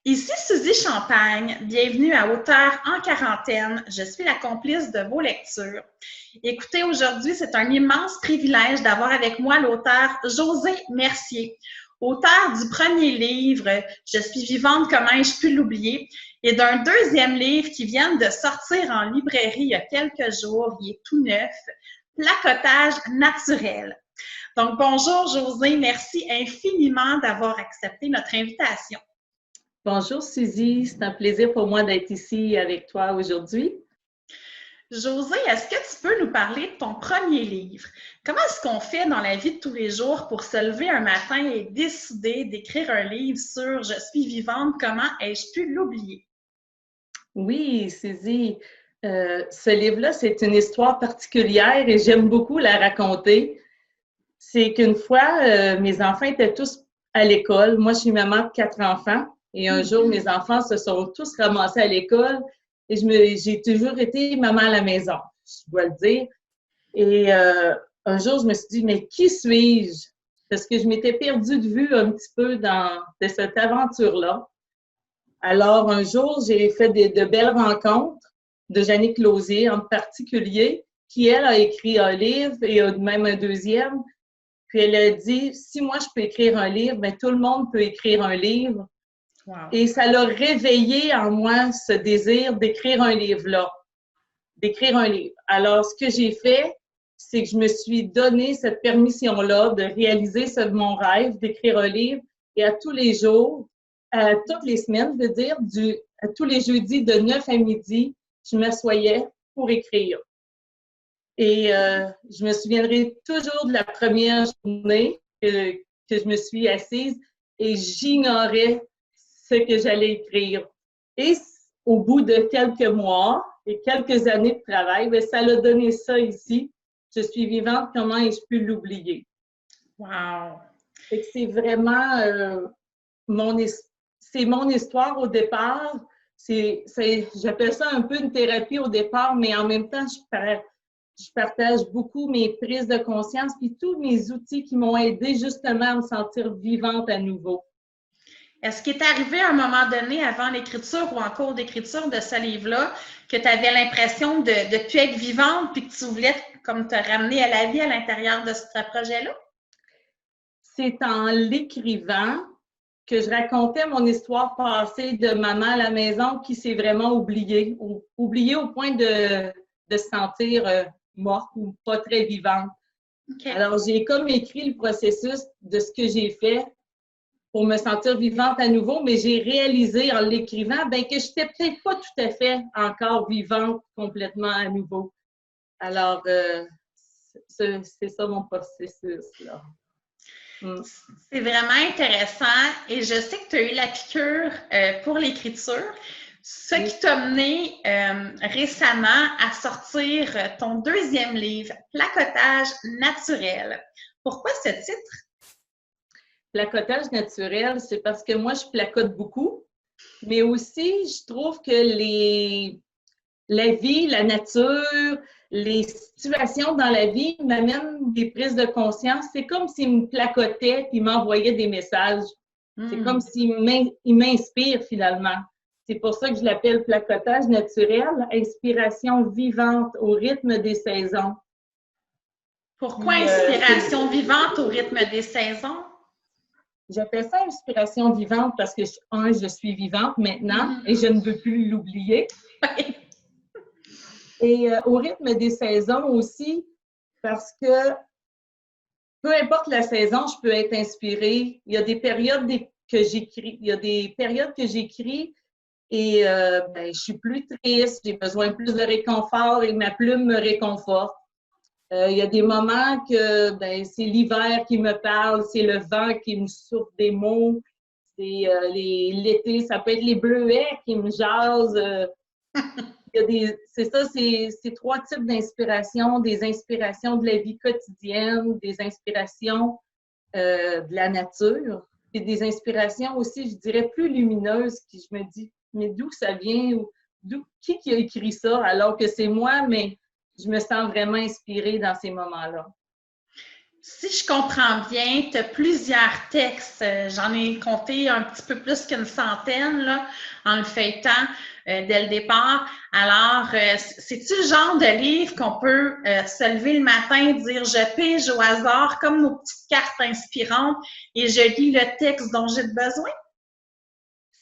Ici Suzy Champagne, bienvenue à Auteur en quarantaine. Je suis la complice de vos lectures. Écoutez, aujourd'hui, c'est un immense privilège d'avoir avec moi l'auteur Josée Mercier, auteur du premier livre « Je suis vivante, comment ai-je pu l'oublier » et d'un deuxième livre qui vient de sortir en librairie il y a quelques jours, il est tout neuf, « Placotage naturel ». Donc, bonjour Josée, merci infiniment d'avoir accepté notre invitation. Bonjour Suzy, c'est un plaisir pour moi d'être ici avec toi aujourd'hui. Josée, est-ce que tu peux nous parler de ton premier livre? Comment est-ce qu'on fait dans la vie de tous les jours pour se lever un matin et décider d'écrire un livre sur « Je suis vivante, comment ai-je pu l'oublier » ? Oui, Suzy, ce livre-là, c'est une histoire particulière et j'aime beaucoup la raconter. C'est qu'une fois, mes enfants étaient tous à l'école. Moi, je suis maman de 4 enfants. Et un jour, mes enfants se sont tous ramassés à l'école et j'ai toujours été maman à la maison, je dois le dire. Et un jour, je me suis dit, mais qui suis-je? Parce que je m'étais perdue de vue un petit peu de cette aventure-là. Alors, un jour, j'ai fait de belles rencontres de Jannick Lausier en particulier, qui, elle, a écrit un livre et même un deuxième. Puis elle a dit, si moi, je peux écrire un livre, bien, tout le monde peut écrire un livre. Wow. Et ça l'a réveillé en moi ce désir d'écrire un livre-là, d'écrire un livre. Alors, ce que j'ai fait, c'est que je me suis donné cette permission-là de réaliser mon rêve d'écrire un livre. Et à tous les jours, toutes les semaines, je veux dire, à tous les jeudis de 9 à midi, je m'assoyais pour écrire. Et je me souviendrai toujours de la première journée que je me suis assise et j'ignorais ce que j'allais écrire. Et au bout de quelques mois et quelques années de travail, bien, ça l'a donné ça ici. Je suis vivante, comment ai-je pu l'oublier? Wow! Et c'est vraiment c'est mon histoire au départ. J'appelle ça un peu une thérapie au départ, mais en même temps, je partage beaucoup mes prises de conscience et tous mes outils qui m'ont aidé justement à me sentir vivante à nouveau. Est-ce qu'il est arrivé à un moment donné, avant l'écriture ou en cours d'écriture de ce livre-là, que tu avais l'impression de ne plus être vivante puis que tu voulais comme te ramener à la vie à l'intérieur de ce projet-là? C'est en l'écrivant que je racontais mon histoire passée de maman à la maison qui s'est vraiment oubliée au point de se sentir morte ou pas très vivante. Okay. Alors, j'ai comme écrit le processus de ce que j'ai fait pour me sentir vivante à nouveau, mais j'ai réalisé en l'écrivant ben, que je n'étais peut-être pas tout à fait encore vivante complètement à nouveau. Alors, c'est ça mon processus, là. C'est vraiment intéressant et je sais que tu as eu la piqûre pour l'écriture, ce qui t'a mené récemment à sortir ton deuxième livre, Placotage naturel. Pourquoi ce titre? Placotage naturel, c'est parce que moi, je placote beaucoup, mais aussi, je trouve que la vie, la nature, les situations dans la vie m'amènent des prises de conscience. C'est comme s'ils me placotaient et m'envoyaient des messages. C'est comme s'ils m'inspirent finalement. C'est pour ça que je l'appelle placotage naturel, inspiration vivante au rythme des saisons. Pourquoi inspiration vivante au rythme des saisons? J'appelle ça inspiration vivante parce que, je suis vivante maintenant et je ne veux plus l'oublier. Et au rythme des saisons aussi, parce que peu importe la saison, je peux être inspirée. Il y a des périodes que j'écris, et ben, je suis plus triste, j'ai besoin plus de réconfort et ma plume me réconforte. Il y a des moments que ben, c'est l'hiver qui me parle, c'est le vent qui me souffle des mots, c'est l'été, ça peut être les bleuets qui me jasent. C'est ça, c'est 3 types d'inspiration, des inspirations de la vie quotidienne, des inspirations de la nature, et des inspirations aussi, je dirais, plus lumineuses, qui je me dis, mais d'où ça vient? Qui a écrit ça? Alors que c'est moi, mais je me sens vraiment inspirée dans ces moments-là. Si je comprends bien, tu as plusieurs textes. J'en ai compté un petit peu plus qu'une centaine là, en le feuilletant dès le départ. Alors, c'est-tu le genre de livre qu'on peut se lever le matin et dire je pige au hasard comme nos petites cartes inspirantes et je lis le texte dont j'ai besoin?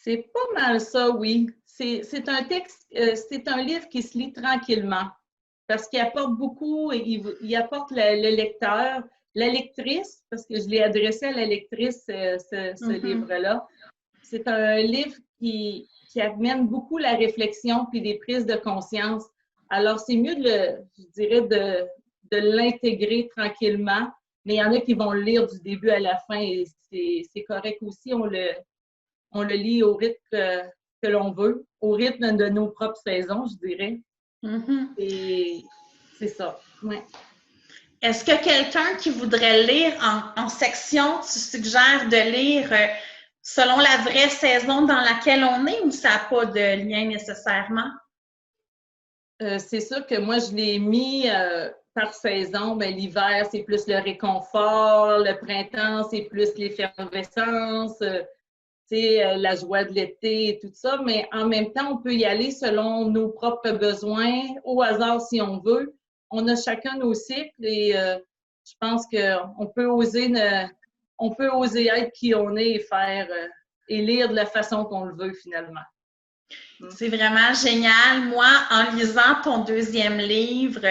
C'est pas mal ça, oui. C'est un texte, c'est un livre qui se lit tranquillement parce qu'il apporte beaucoup, il apporte le lecteur, la lectrice, parce que je l'ai adressé à la lectrice, ce livre-là. C'est un livre qui amène beaucoup la réflexion puis des prises de conscience. Alors, c'est mieux, je dirais, de l'intégrer tranquillement, mais il y en a qui vont le lire du début à la fin et c'est correct aussi. On le lit au rythme que l'on veut, au rythme de nos propres saisons, je dirais. Et c'est ça. Ouais. Est-ce que quelqu'un qui voudrait lire en section, tu suggères de lire selon la vraie saison dans laquelle on est ou ça n'a pas de lien nécessairement? C'est sûr que moi, je l'ai mis par saison. Ben, l'hiver, c'est plus le réconfort. Le printemps, c'est plus l'effervescence. La joie de l'été et tout ça, mais en même temps, on peut y aller selon nos propres besoins, au hasard si on veut. On a chacun nos cycles et je pense qu'on peut oser être qui on est et faire et lire de la façon qu'on le veut finalement. C'est vraiment génial. Moi, en lisant ton deuxième livre,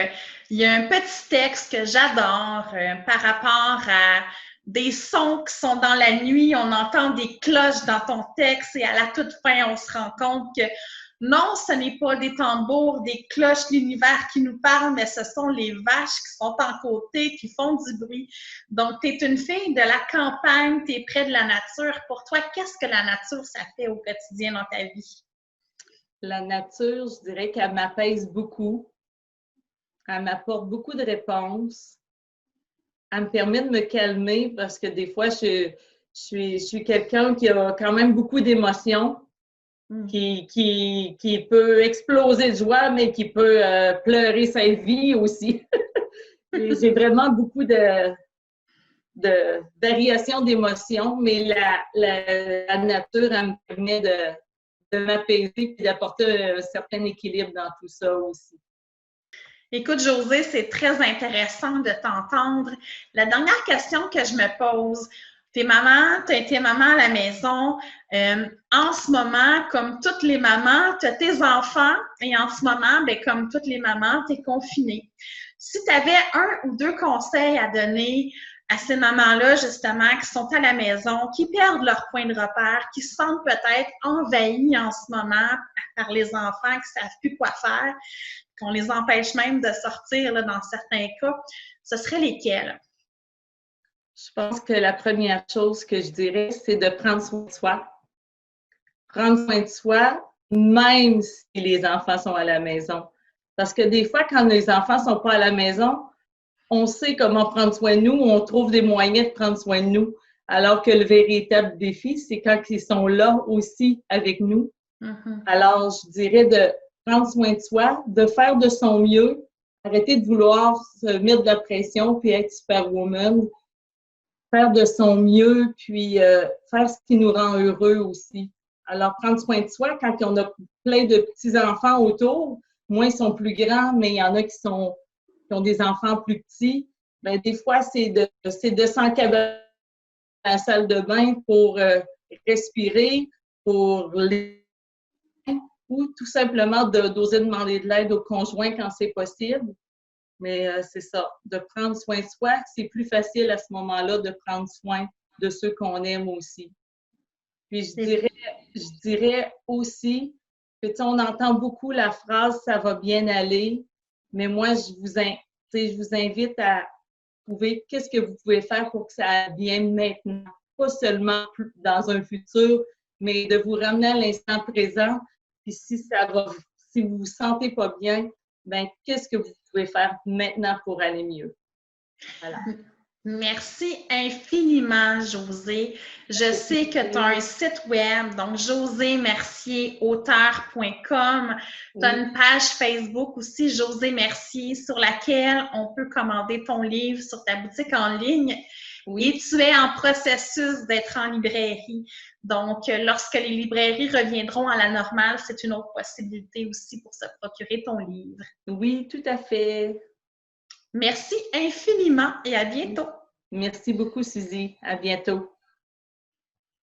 il y a un petit texte que j'adore par rapport à des sons qui sont dans la nuit. On entend des cloches dans ton texte et à la toute fin, on se rend compte que non, ce n'est pas des tambours, des cloches, l'univers qui nous parle, mais ce sont les vaches qui sont en côté, qui font du bruit. Donc, tu es une fille de la campagne, tu es près de la nature. Pour toi, qu'est-ce que la nature, ça fait au quotidien dans ta vie? La nature, je dirais qu'elle m'apaise beaucoup. Elle m'apporte beaucoup de réponses. Elle me permet de me calmer parce que des fois, je suis quelqu'un qui a quand même beaucoup d'émotions, qui peut exploser de joie, mais qui peut pleurer sa vie aussi. J'ai vraiment beaucoup de variations d'émotions, mais la nature, elle me permet de m'apaiser et d'apporter un certain équilibre dans tout ça aussi. Écoute, Josée, c'est très intéressant de t'entendre. La dernière question que je me pose, tu as été maman à la maison. En ce moment, comme toutes les mamans, tu as tes enfants et en ce moment, bien, comme toutes les mamans, tu es confinée. Si tu avais un ou deux conseils à donner à ces mamans-là, justement, qui sont à la maison, qui perdent leur point de repère, qui se sentent peut-être envahies en ce moment par les enfants, qui ne savent plus quoi faire, qu'on les empêche même de sortir là, dans certains cas, ce serait lesquels? Je pense que la première chose que je dirais, c'est de prendre soin de soi. Prendre soin de soi, même si les enfants sont à la maison. Parce que des fois, quand les enfants ne sont pas à la maison, on sait comment prendre soin de nous, on trouve des moyens de prendre soin de nous. Alors que le véritable défi, c'est quand ils sont là aussi avec nous. Alors, je dirais de prendre soin de soi, de faire de son mieux, arrêter de vouloir se mettre de la pression puis être superwoman, faire de son mieux puis faire ce qui nous rend heureux aussi. Alors, prendre soin de soi quand on a plein de petits-enfants autour, moi, ils sont plus grands, mais il y en a qui ont des enfants plus petits. Bien, des fois, c'est de s'encabaner à la salle de bain pour respirer, pour ou tout simplement d'oser demander de l'aide au conjoint quand c'est possible. Mais c'est ça, de prendre soin de soi, c'est plus facile à ce moment-là de prendre soin de ceux qu'on aime aussi. Puis je dirais aussi que on entend beaucoup la phrase « ça va bien aller », mais moi, je vous invite à trouver qu'est-ce que vous pouvez faire pour que ça aille bien maintenant. Pas seulement dans un futur, mais de vous ramener à l'instant présent. Puis si vous vous sentez pas bien, ben qu'est-ce que vous pouvez faire maintenant pour aller mieux? Voilà. Merci infiniment, Josée. Je sais que tu as un site web, donc josémercierauteur.com. Tu as une page Facebook aussi, Josée Mercier, sur laquelle on peut commander ton livre sur ta boutique en ligne. Oui. Et tu es en processus d'être en librairie. Donc, lorsque les librairies reviendront à la normale, c'est une autre possibilité aussi pour se procurer ton livre. Oui, tout à fait. Merci infiniment et à bientôt. Merci beaucoup, Suzy. À bientôt.